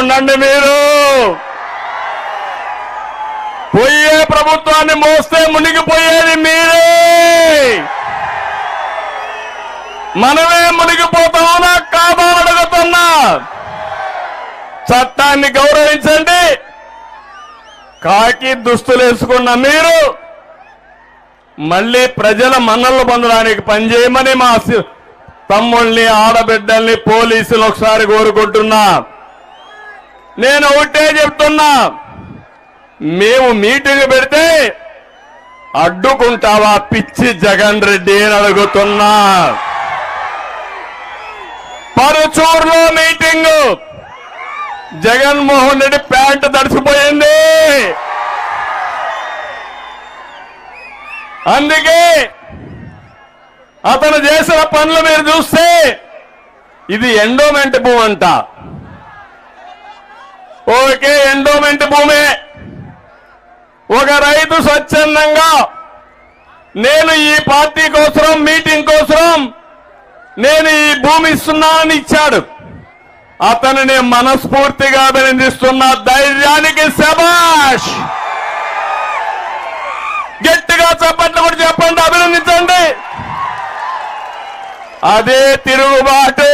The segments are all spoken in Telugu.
ఉండండి. మీరు పోయే ప్రభుత్వాన్ని మోస్తే మునిగిపోయేది మీరే. మనమే మునిగిపోతామనా కాదా అడుగుతున్నా. చట్టాన్ని గౌరవించండి. కాకి దుస్తులు వేసుకున్న మీరు మళ్ళీ ప్రజల మన్నలు పొందడానికి పనిచేయమని మా తమ్ముళ్ళని ఆడబిడ్డల్ని పోలీసులు ఒకసారి కోరుకుంటున్నా. నేను ఒకటే చెప్తున్నా, మేము మీటింగ్ పెడితే అడ్డుకుంటావా పిచ్చి జగన్ రెడ్డి అని అడుగుతున్నా. పరుచూరులో మీటింగ్, జగన్మోహన్ రెడ్డి ప్యాంటు తడిసిపోయింది. అందుకే అతను చేసిన పనులు మీరు చూస్తే ఇది ఎండోమెంట్ భూమి అంట. ఓకే, ఎండోమెంట్ భూమే. ఒక రైతు స్వచ్ఛందంగా నేను ఈ పార్టీ కోసం మీటింగ్ కోసం నేను ఈ భూమి ఇస్తున్నానని ఇచ్చాడు. అతనిని మనస్ఫూర్తిగా అభినందిస్తున్న. ధైర్యానికి శభాష్. గట్టిగా చప్పట్లు కూడా చెప్పండి, అభినందించండి. అదే తిరుగుబాటు.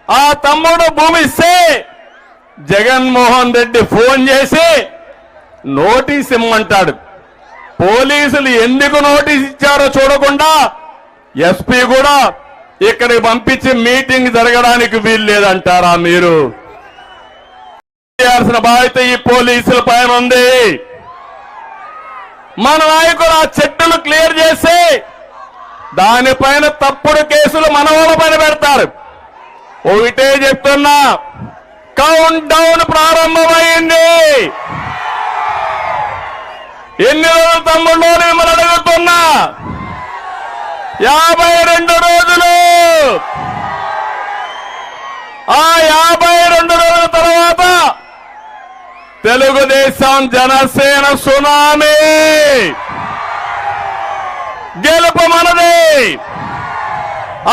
ఆ తమ్ముడు భూమి ఇస్తే జగన్మోహన్ రెడ్డి ఫోన్ చేసి నోటీస్ ఇమ్మంటాడు. పోలీసులు ఎందుకు నోటీస్ ఇచ్చారో చూడకుండా ఎస్పీ కూడా ఇక్కడికి పంపించి మీటింగ్ జరగడానికి వీలు లేదంటారా? మీరు చేయాల్సిన బాధ్యత ఈ పోలీసుల పైన ఉంది. మన నాయకులు ఆ చెట్టులు క్లియర్ చేసి దానిపైన తప్పుడు కేసులు మన వాళ్ళ పైన పెడతారు. ఒకటే చెప్తున్నా, కౌంట్ డౌన్ ప్రారంభమైంది. ఎన్ని రోజులు తమ్ముళ్ళు మిమ్మల్ని అడుగుతున్నా? 52 రోజులు. ఆ 52 రోజుల తర్వాత తెలుగుదేశం జనసేన సునామీ. గెలుపు మనది.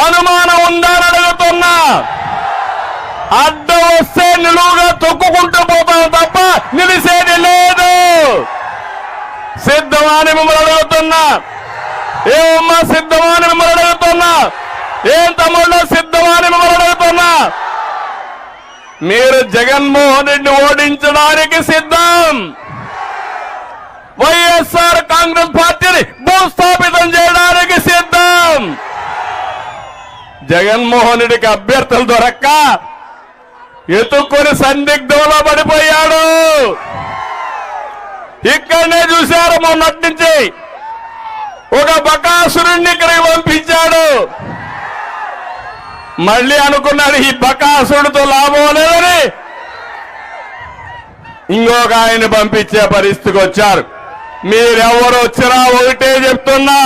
అనుమానం ఉందని అడుగుతున్నా. అడ్డం వస్తే నిలువుగా తొక్కుకుంటూ పోతాం తప్ప నిలిసేది లేదు. సిద్ధమని మిమ్మల్ని అడుగుతున్నా. ఏమమ్మా సిద్ధమని మిమ్మల్ని అడుగుతున్నా. ఏం తమ్ముళ్ళు సిద్ధమని మిమ్మల్ని అడుగుతున్నా. మీరు జగన్మోహన్ రెడ్డి ఓడించడానికి సిద్ధం. వైఎస్ఆర్ కాంగ్రెస్ పార్టీని భూస్థాపితం చేయడానికి సిద్ధం. జగన్మోహన్ రెడ్డికి అభ్యర్థులు దొరక్క ఎత్తుక్కొని సందిగ్ధంలో పడిపోయాడు. ఇక్కడనే చూశారు మొన్నటి నుంచి. ఒక బకాసురుణ్ణి ఇక్కడికి పంపించాడు. మళ్ళీ అనుకున్నాడు ఈ బకాసురుడితో లాభం లేదని ఇంకొక ఆయన పంపించే పరిస్థితికి వచ్చారు. మీరెవరు వచ్చినా ఒకటే చెప్తున్నా,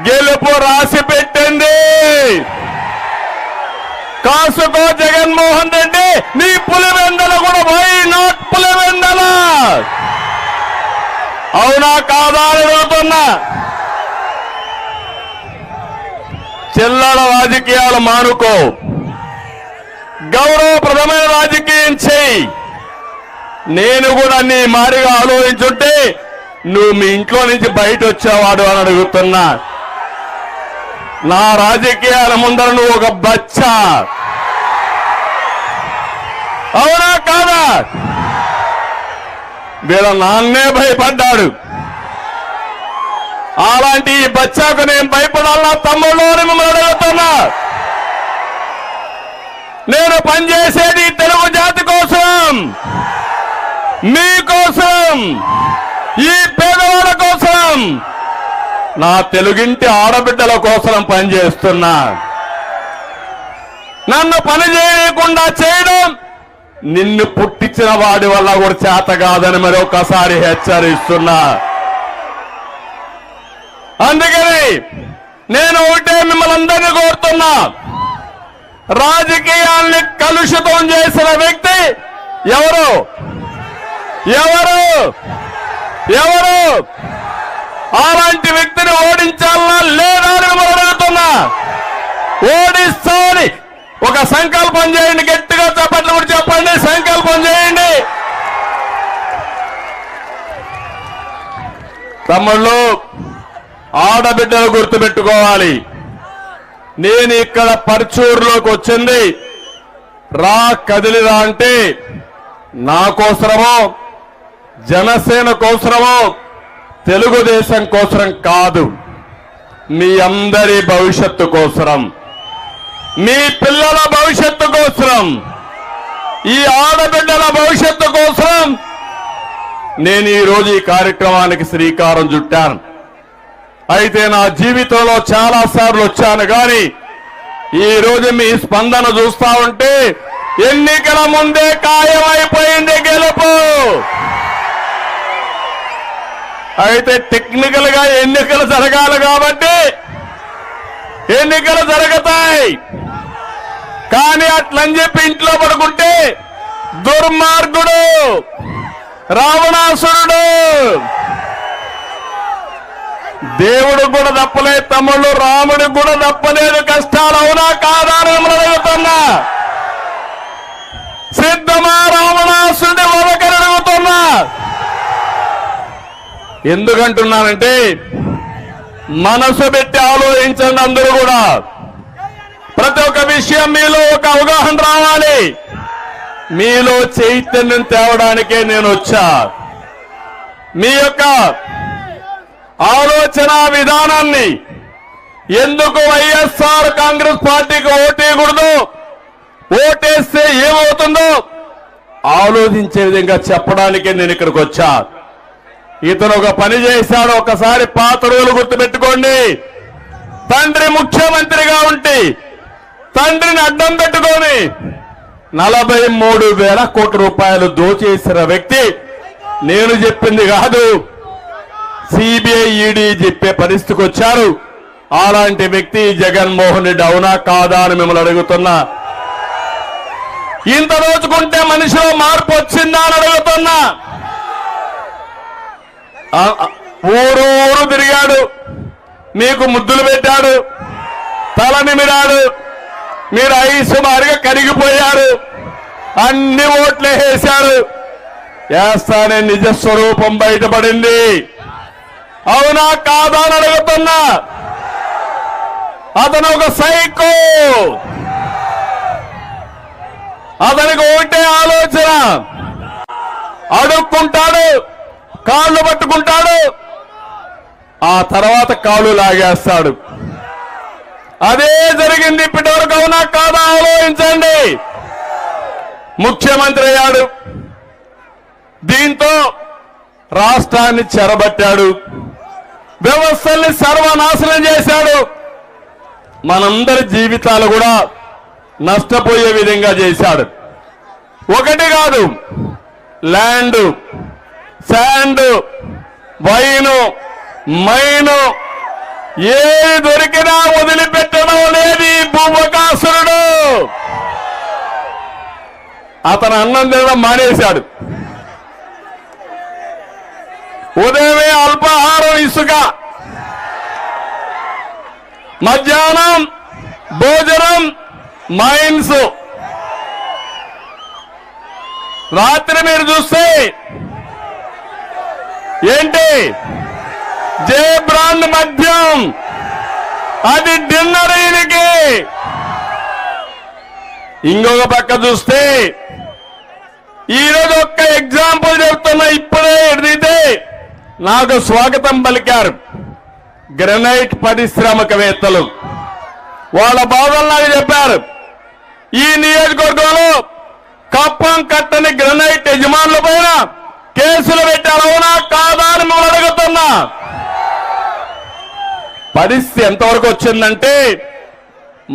గెలుపు రాసి పెట్టండి. కాసుకో జగన్మోహన్ రెడ్డి. నీ పులివెందల కూడా వై నాట్ పులివెందల? అవునా కాదా అని అడుగుతున్నా. చిల్లర రాజకీయాలు మానుకో. గౌరవప్రదమైన రాజకీయం చేయి. నేను కూడా నీ మారిగా ఆలోచించుంటే నువ్వు మీ ఇంట్లో నుంచి బయట వచ్చేవాడు అని అడుగుతున్నా. నా రాజకీయాల ముందర నువ్వు ఒక బచ్చా. అవునా కాదా? వీళ్ళ నాన్నే భయపడ్డాడు. అలాంటి ఈ బచ్చాకు నేను భయపడాలా తమ్ముళ్ళు అని మిమ్మల్ని అడుగుతున్నా. నేను పనిచేసేది తెలుగు జాతి కోసం, మీకోసం, ఈ పేదవాళ్ళ కోసం, నా తెలుగింటి ఆడబిడ్డల కోసం పనిచేస్తున్నా. నన్ను పని చేయకుండా చేయడం నిన్ను పుట్టించిన వాడి వల్ల కూడా చేత కాదని మరొకసారి హెచ్చరిస్తున్నా. అందుకని నేను ఒకటే మిమ్మల్ని అందరినీ కోరుతున్నా. రాజకీయాల్ని కలుషితం చేసిన వ్యక్తి ఎవరు? ఎవరు? ఎవరు? అలాంటి వ్యక్తిని ఓడించాలన్నా లేదా అని అడుగుతున్నా. ఓడిస్తామని ఒక సంకల్పం చేయండి గట్టిగా. తమ్ముళ్ళు, ఆడబిడ్డలు గుర్తుపెట్టుకోవాలి. నేను ఇక్కడ పర్చూరులోకి వచ్చింది రా కదిలిరా అంటే నా కోసరమో జనసేన కోసరమో తెలుగుదేశం కోసరం కాదు, మీ అందరి భవిష్యత్తు కోసరం, మీ పిల్లల భవిష్యత్తు కోసరం, ఈ ఆడబిడ్డల భవిష్యత్తు కోసం నేను ఈరోజు ఈ కార్యక్రమానికి శ్రీకారం చుట్టాను. అయితే నా జీవితంలో చాలా సార్లు వచ్చాను కానీ ఈ రోజు మీ స్పందన చూస్తా ఉంటే ఎన్నికల ముందే ఖాయమైపోయింది గెలుపు. అయితే టెక్నికల్ గా ఎన్నికలు జరగాలి కాబట్టి ఎన్నికలు జరుగుతాయి. కానీ అట్లని చెప్పి ఇంట్లో పడుకుంటే దుర్మార్గుడు రావణాసురుడు. దేవుడు కూడా తప్పలేదు తమ్ముళ్ళు, రాముడికి కూడా తప్పలేదు కష్టాలు. అవునా కాదా అని అడుగుతున్నా. సిద్ధమా రావణాసురుడి వదకని అడుగుతున్నా. ఎందుకంటున్నానంటే మనసు పెట్టి ఆలోచించండి. అందరూ కూడా ప్రతి ఒక్క విషయం మీలో ఒక అవగాహన రావాలి. మీలో చైతన్యం తేవడానికే నేను వచ్చా. మీ యొక్క ఆలోచన విధానాన్ని ఎందుకు వైఎస్ఆర్ కాంగ్రెస్ పార్టీకి ఓటేయకూడదు, ఓటేస్తే ఏమవుతుందో ఆలోచించే విధంగా చెప్పడానికే నేను ఇక్కడికి వచ్చా. ఇతను ఒక పని చేశాడు. ఒకసారి పాత రోజులు గుర్తుపెట్టుకోండి. తండ్రి ముఖ్యమంత్రిగా ఉంటే తండ్రిని అడ్డం పెట్టుకొని 43,000 కోట్ల రూపాయలు దోచేసిన వ్యక్తి. నేను చెప్పింది కాదు, సిబిఐ ఈడీ చెప్పే పరిస్థితికి వచ్చారు. అలాంటి వ్యక్తి జగన్మోహన్ రెడ్డి. అవునా కాదా అని మిమ్మల్ని అడుగుతున్నా. ఇంత రోజుకుంటే మనిషిలో మార్పు వచ్చిందా అని అడుగుతున్నా. ఊరు తిరిగాడు, మీకు ముద్దులు పెట్టాడు, తల నిమిరాడు, మీరు ఐసుమారిగా కరిగిపోయారు, అన్ని ఓట్లు వేశారు. వేస్తానే నిజ స్వరూపం బయటపడింది. అవునా కాదా అని అడుగుతున్నా. అతను ఒక సైకో. అతనికి ఒకటే ఆలోచన, అడుక్కుంటాడు, కాళ్ళు పట్టుకుంటాడు, ఆ తర్వాత కాళ్ళు లాగేస్తాడు. అదే జరిగింది ఇప్పటి వరకు. అవునా కాదా ఆలోచించండి. ముఖ్యమంత్రి అయ్యాడు, దీంతో రాష్ట్రాన్ని చెరబట్టాడు, వ్యవస్థల్ని సర్వనాశనం చేశాడు, మనందరి జీవితాలు కూడా నష్టపోయే విధంగా చేశాడు. ఒకటి కాదు, ల్యాండ్, శాండ్, వైను, మైను ఏది దొరికినా వదిలిపెట్టడం లేదు ఈ భూవకాసురుడు. అతను అన్నం తినడం మానేశాడు. ఉదయమే అల్పాహారం ఇసుక, మధ్యాహ్నం భోజనం మైన్స్, రాత్రి మీరు చూస్తే ఏంటి జే బ్రాండ్ మద్యం, అది డిన్నర్ ఈయనకి. ఇంకొక పక్క చూస్తే ఈరోజు ఒక్క ఎగ్జాంపుల్ చెప్తున్నా. ఇప్పుడే ఎడితే నాకు స్వాగతం పలికారు గ్రనైట్ పారిశ్రామికవేత్తలు. వాళ్ళ బాధలు నాకు చెప్పారు. ఈ నియోజకవర్గంలో కప్పం కట్టని గ్రనైట్ యజమానుల పైన కేసులు పెట్టారు. అవునా కాదా అని మనం అడుగుతున్నా. పరిస్థితి ఎంతవరకు వచ్చిందంటే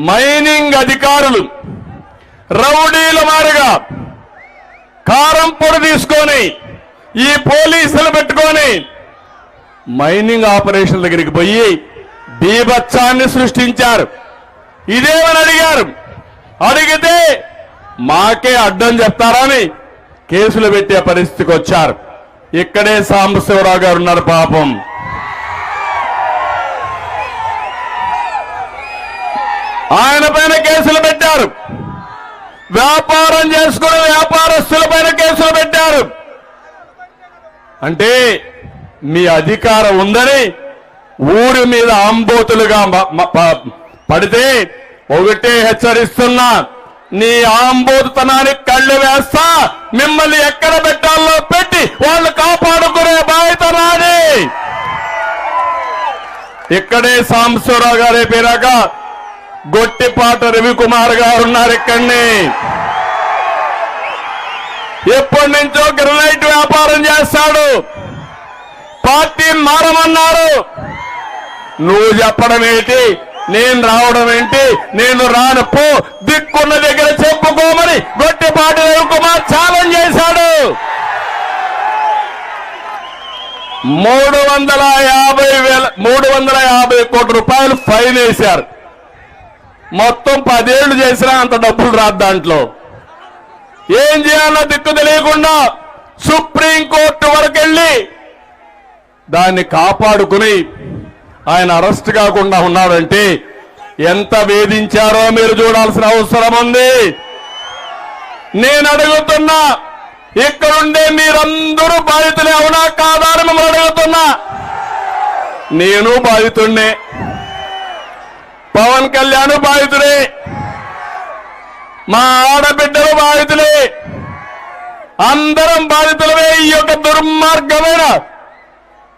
మైనింగ్ అధికారులు రౌడీల మారిగా కారం పొడి తీసుకొని ఈ పోలీసులు పెట్టుకొని మైనింగ్ ఆపరేషన్ దగ్గరికి పోయి బీభత్సాన్ని సృష్టించారు. ఇదేమని అడిగారు. అడిగితే మాకే అడ్డం చెప్తారని కేసులు పెట్టే పరిస్థితికి వచ్చారు. ఇక్కడే సాంబశివరావు గారు ఉన్నారు. పాపం ఆయన పైన కేసులు పెట్టారు. వ్యాపారం చేసుకునే వ్యాపారస్తుల పైన కేసులు పెట్టారు. అంటే మీ అధికారం ఉందని ఊరి మీద ఆంబోతులుగా పడితే ఒకటే హెచ్చరిస్తున్నా, నీ ఆంబోతుతనానికి కళ్ళు వేస్తా, మిమ్మల్ని ఎక్కడ పెట్టాలో పెట్టి వాళ్ళు కాపాడుకునే బాధ్యత నాది. ఇక్కడే సాంబశివరావు గారు అయిపోయినాక గొట్టిపాట రవికుమార్ గారు ఉన్నారు. ఇక్కడిని ఎప్పటి నుంచో గ్రనైట్ వ్యాపారం చేస్తాడు, పార్టీని మారమన్నారు. నువ్వు చెప్పడం ఏంటి, నేను రావడం ఏంటి, నేను రాను పో, దిక్కున్న దగ్గర చెప్పుకోమని గొట్టిపాటి రవికుమార్ ఛాలెంజ్ చేశాడు. 350 కోట్ల రూపాయలు ఫైన్ వేశారు. మొత్తం 10 ఏళ్లు చేసినా అంత డబ్బులు రాదు. దాంట్లో ఏం చేయాలో దిక్కు తెలియకుండా సుప్రీంకోర్టు వరకు వెళ్ళి దాన్ని కాపాడుకుని ఆయన అరెస్ట్ కాకుండా ఉన్నాడంటే ఎంత వేధించారో మీరు చూడాల్సిన అవసరం ఉంది. నేను అడుగుతున్నా, ఇక్కడుండే మీరందరూ బాధితులే, అవునా కాదా అని మిమ్మల్ని అడుగుతున్నా. నేను బాధితుడినే, పవన్ కళ్యాణ్ బాధితుడే, మా ఆడబిడ్డలు బాధితులే, అందరం బాధితులమే ఈ యొక్క దుర్మార్గమైన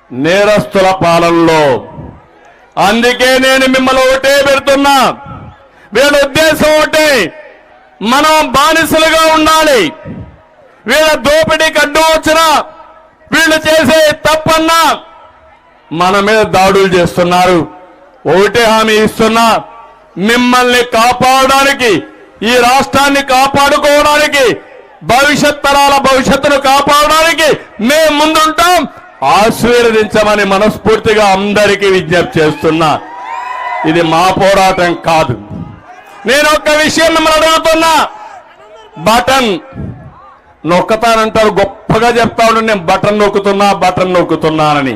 నేరస్తుల పాలనలో. అందుకే నేను మిమ్మల్ని ఒకటే పెడుతున్నా, వీళ్ళ ఉద్దేశం ఒకటే, మనం బానిసలుగా ఉండాలి. వీళ్ళ దోపిడీకి అడ్డం వచ్చినా, వీళ్ళు చేసే తప్పన్నా మన మీద దాడులు చేస్తున్నారు. ఒకటే హామీ ఇస్తున్నా, మిమ్మల్ని కాపాడడానికి, ఈ రాష్ట్రాన్ని కాపాడుకోవడానికి, భవిష్యత్ తరాల భవిష్యత్తును కాపాడడానికి మేము ముందుంటాం. ఆశీర్వదించమని మనస్ఫూర్తిగా అందరికీ విజ్ఞప్తి చేస్తున్నా. ఇది మా పోరాటం కాదు. నేను ఒక్క విషయం మిమ్మల్ని అడుగుతున్నా, బటన్ నొక్కతానంటారు, గొప్పగా చెప్తా ఉండండి, నేను బటన్ నొక్కుతున్నానని.